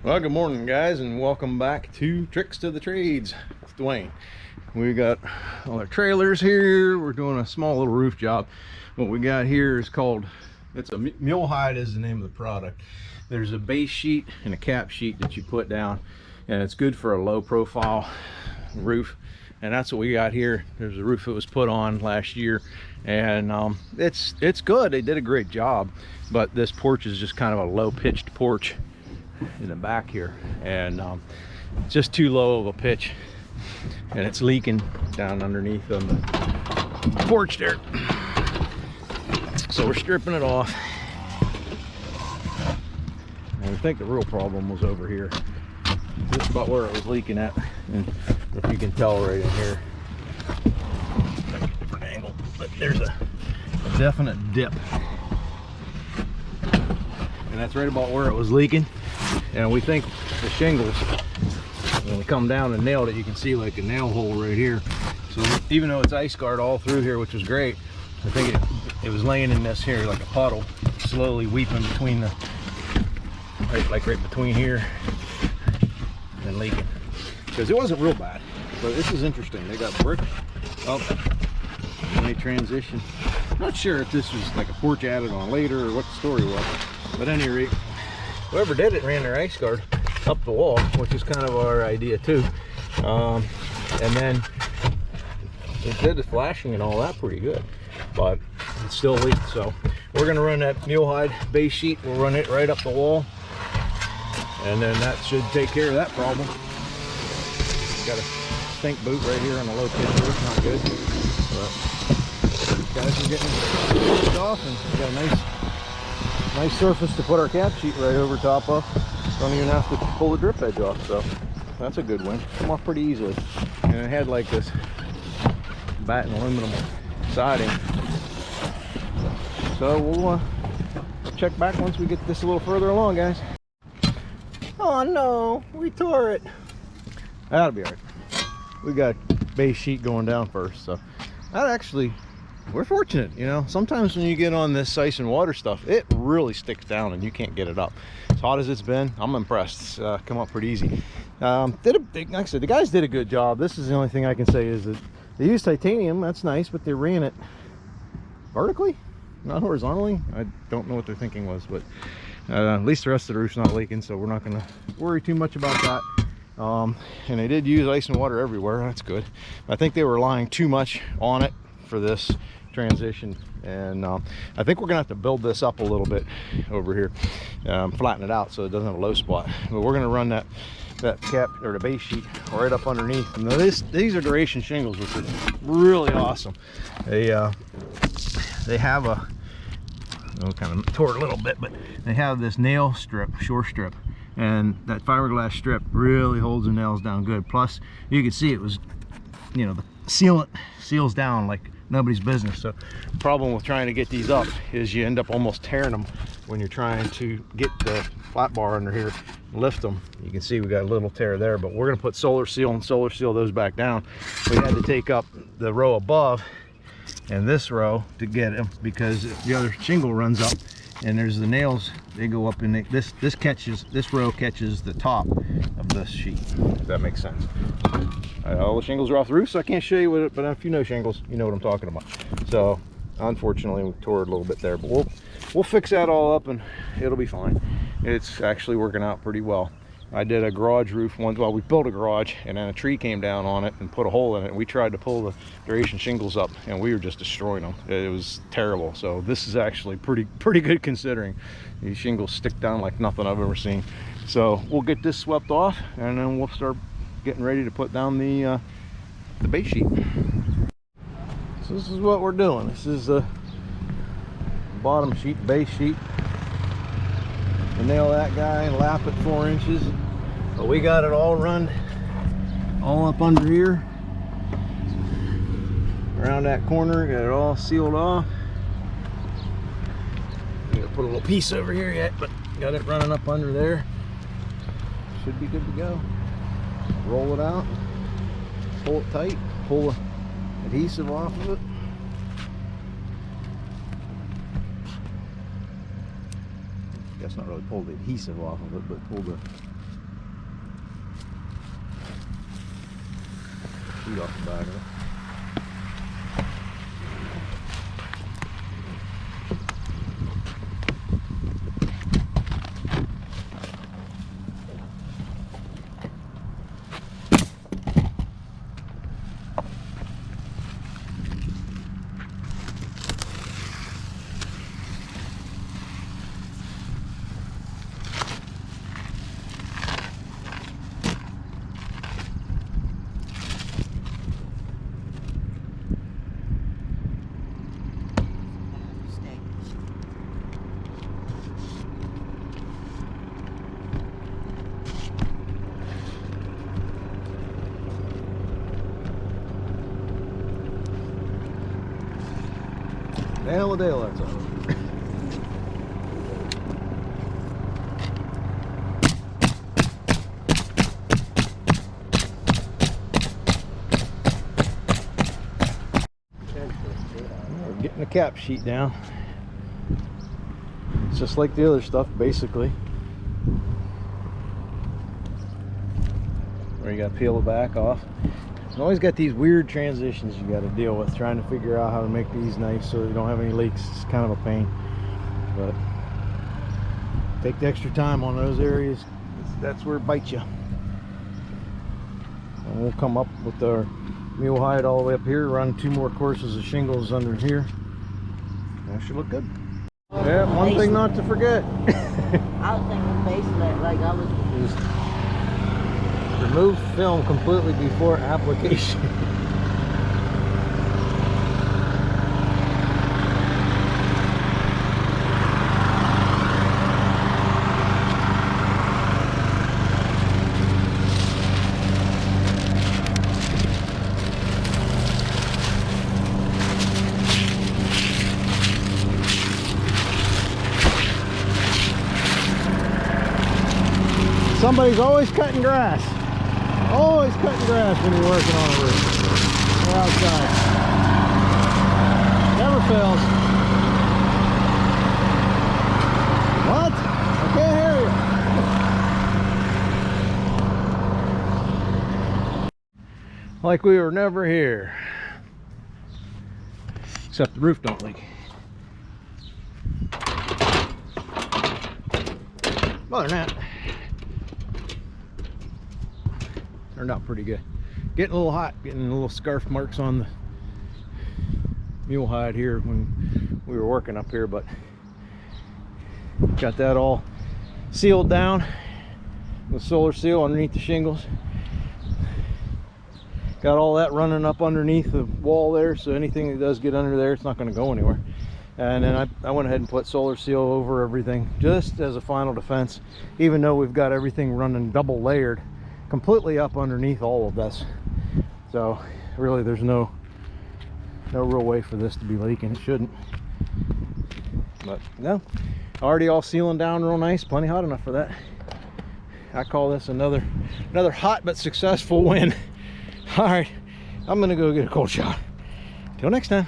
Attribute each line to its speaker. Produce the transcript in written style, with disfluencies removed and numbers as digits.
Speaker 1: Well, good morning, guys, and welcome back to Tricks to the Trades with Dwayne. We got all our trailers here. We're doing a small little roof job. What we got here is called, it's a mule hide is the name of the product. There's a base sheet and a cap sheet that you put down, and it's good for a low profile roof. And that's what we got here. There's a roof that was put on last year, and it's good. They did a great job, but this porch is just kind of a low pitched porch in the back here, and it's just too low of a pitch, and it's leaking down underneath on the porch there. So we're stripping it off, and we think the real problem was over here, just about where it was leaking at. And if you can tell right in here, different angle, but there's a definite dip, and that's right about where it was leaking. And we think the shingles, when we come down and nailed it, you can see like a nail hole right here. So even though it's ice guard all through here, which was great, I think it was laying in this here like a puddle, slowly weeping between the, right between here and leaking. Because it wasn't real bad. So this is interesting. They got brick up and they transition. Not sure if this was like a porch added on later or what the story was, but at any rate, whoever did it ran their ice guard up the wall, which is kind of our idea too. And then it did the flashing and all that pretty good, but it still leaked. So we're gonna run that mule hide base sheet. We'll run it right up the wall, and then that should take care of that problem. Got a stink boot right here on the low pitch roof, not good. But guys are getting pushed off, and we got a nice surface to put our cap sheet right over top of. Don't even have to pull the drip edge off, so that's a good win. Come off pretty easily. And it had like this batten aluminum siding. So we'll check back once we get this a little further along, guys. Oh no, we tore it. That'll be all right. We got base sheet going down first, so that actually, we're fortunate, you know. Sometimes when you get on this ice and water stuff, it really sticks down and you can't get it up. As hot as it's been, I'm impressed. It's come up pretty easy. Like I said, the guys did a good job. This is the only thing I can say is that they used titanium. That's nice, but they ran it vertically, not horizontally. I don't know what their thinking was, but at least the rest of the roof's not leaking, so we're not going to worry too much about that. And they did use ice and water everywhere. That's good. I think they were relying too much on it for this transition, and I think we're gonna have to build this up a little bit over here, flatten it out so it doesn't have a low spot. But we're gonna run that cap or the base sheet right up underneath. And these are duration shingles, which are really awesome. They have a, kind of tore it a little bit, but they have this nail strip, shore strip, and that fiberglass strip really holds the nails down good. Plus you can see it was, you know, the sealant seals down like nobody's business. So the problem with trying to get these up is you end up almost tearing them when you're trying to get the flat bar under here and lift them. You can see we got a little tear there, but we're going to put solar seal those back down. We had to take up the row above and this row to get them, because the other shingle runs up and there's the nails, they go up, and this row catches the top of this sheet, if that makes sense. All the shingles are off the roof, so I can't show you what it, but if you know shingles, you know what I'm talking about. So unfortunately we tore it a little bit there, but we'll fix that all up and it'll be fine. It's actually working out pretty well. I did a garage roof once. Well, we built a garage and then a tree came down on it and put a hole in it. We tried to pull the duration shingles up and we were just destroying them. It was terrible. So this is actually pretty good considering. These shingles stick down like nothing I've ever seen. So we'll get this swept off and then we'll start getting ready to put down the base sheet. So this is what we're doing. This is the bottom sheet, base sheet. We'll nail that guy and lap it 4 inches. But we got it all run all up under here, around that corner, got it all sealed off. I'm gonna put a little piece over here yet, but got it running up under there. Should be good to go. Roll it out, pull it tight, pull the adhesive off of it. Guess not really pull the adhesive off of it, but pull the sheet off the back of it. Hell of a deal, that's all. We're getting the cap sheet down. It's just like the other stuff, basically. Where you gotta peel the back off. You always got these weird transitions you got to deal with, trying to figure out how to make these nice so you don't have any leaks. It's kind of a pain, but take the extra time on those areas. That's where it bites you. And we'll come up with our mule hide all the way up here, run 2 more courses of shingles under here. That should look good. Yeah, one thing not to forget.
Speaker 2: I was thinking basement, like I was.
Speaker 1: Remove film completely before application. Somebody's always cutting grass. Always cutting grass when you're working on a roof or outside. Never fails. What? I can't hear you. Like we were never here. Except the roof don't leak. Other than that, turned out pretty good. Getting a little hot, getting little scarf marks on the mule hide here when we were working up here, but got that all sealed down with solar seal underneath the shingles. Got all that running up underneath the wall there, so anything that does get under there, it's not going to go anywhere. And then I went ahead and put solar seal over everything just as a final defense, even though we've got everything running double layered completely up underneath all of this. So really there's no real way for this to be leaking. It shouldn't, but no, already all sealing down real nice, plenty hot enough for that. I call this another hot but successful win. All right, I'm gonna go get a cold shower. Till next time.